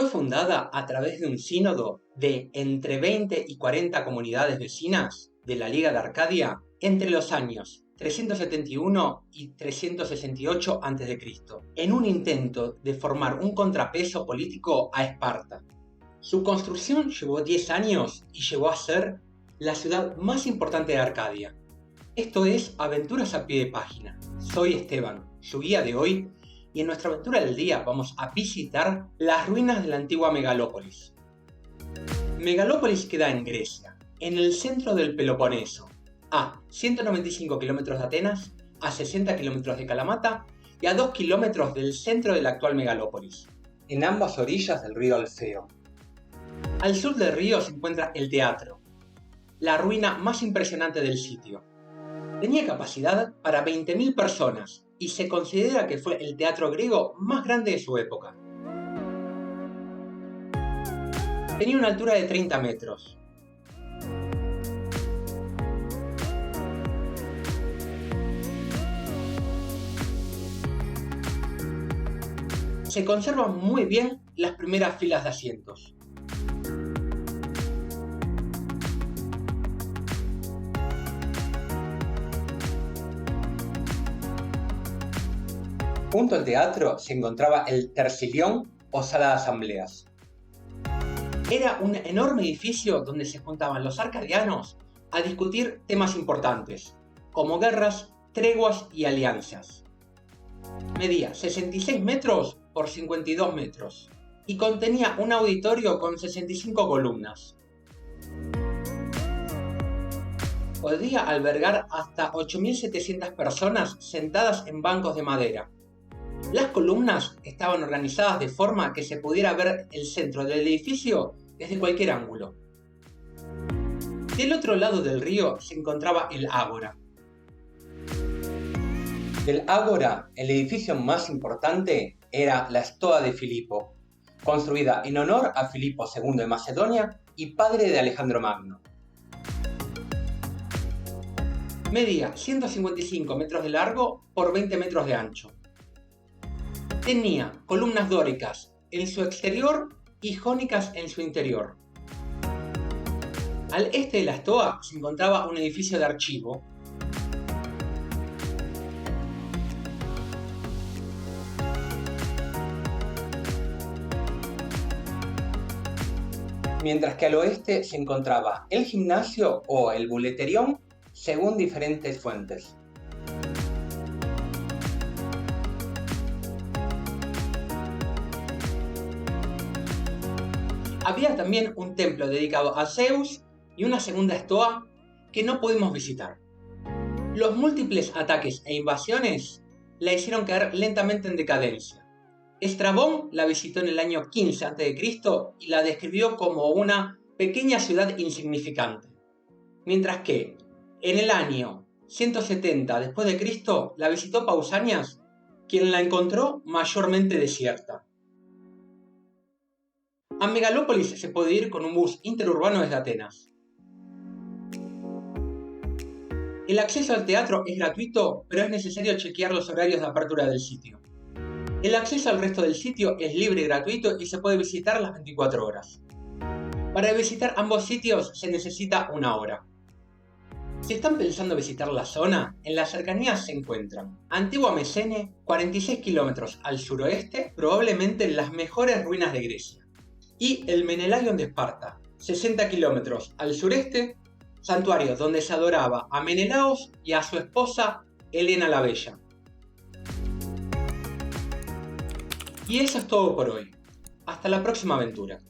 Fue fundada a través de un sínodo de entre 20 y 40 comunidades vecinas de la Liga de Arcadia entre los años 371 y 368 a.C., en un intento de formar un contrapeso político a Esparta. Su construcción llevó 10 años y llegó a ser la ciudad más importante de Arcadia. Esto es Aventuras a pie de página. Soy Esteban, su guía de hoy, y en nuestra aventura del día vamos a visitar las ruinas de la antigua Megalópolis. Megalópolis queda en Grecia, en el centro del Peloponeso, a 195 kilómetros de Atenas, a 60 kilómetros de Kalamata y a 2 kilómetros del centro de la actual Megalópolis, en ambas orillas del río Alfeo. Al sur del río se encuentra el teatro, la ruina más impresionante del sitio. Tenía capacidad para 20.000 personas y se considera que fue el teatro griego más grande de su época. Tenía una altura de 30 metros. Se conservan muy bien las primeras filas de asientos. Junto al teatro se encontraba el Tercilión o sala de asambleas. Era un enorme edificio donde se juntaban los arcadianos a discutir temas importantes, como guerras, treguas y alianzas. Medía 66 metros por 52 metros y contenía un auditorio con 65 columnas. Podía albergar hasta 8.700 personas sentadas en bancos de madera. Las columnas estaban organizadas de forma que se pudiera ver el centro del edificio desde cualquier ángulo. Del otro lado del río se encontraba el ágora. Del ágora, el edificio más importante era la Stoa de Filipo, construida en honor a Filipo II de Macedonia y padre de Alejandro Magno. Medía 155 metros de largo por 20 metros de ancho. Tenía columnas dóricas en su exterior y jónicas en su interior. Al este de la Stoa se encontraba un edificio de archivo. Mientras que al oeste se encontraba el gimnasio o el buleterión, según diferentes fuentes. Había también un templo dedicado a Zeus y una segunda estoa que no pudimos visitar. Los múltiples ataques e invasiones la hicieron caer lentamente en decadencia. Estrabón la visitó en el año 15 a.C. y la describió como una pequeña ciudad insignificante. Mientras que, en el año 170 después de Cristo, la visitó Pausanias, quien la encontró mayormente desierta. A Megalópolis se puede ir con un bus interurbano desde Atenas. El acceso al teatro es gratuito, pero es necesario chequear los horarios de apertura del sitio. El acceso al resto del sitio es libre y gratuito y se puede visitar las 24 horas. Para visitar ambos sitios se necesita una hora. Si están pensando visitar la zona, en las cercanías se encuentran Antigua Mesene, 46 kilómetros al suroeste, probablemente las mejores ruinas de Grecia, y el Menelaion de Esparta, 60 kilómetros al sureste, santuario donde se adoraba a Menelaos y a su esposa Helena la Bella. Y eso es todo por hoy. Hasta la próxima aventura.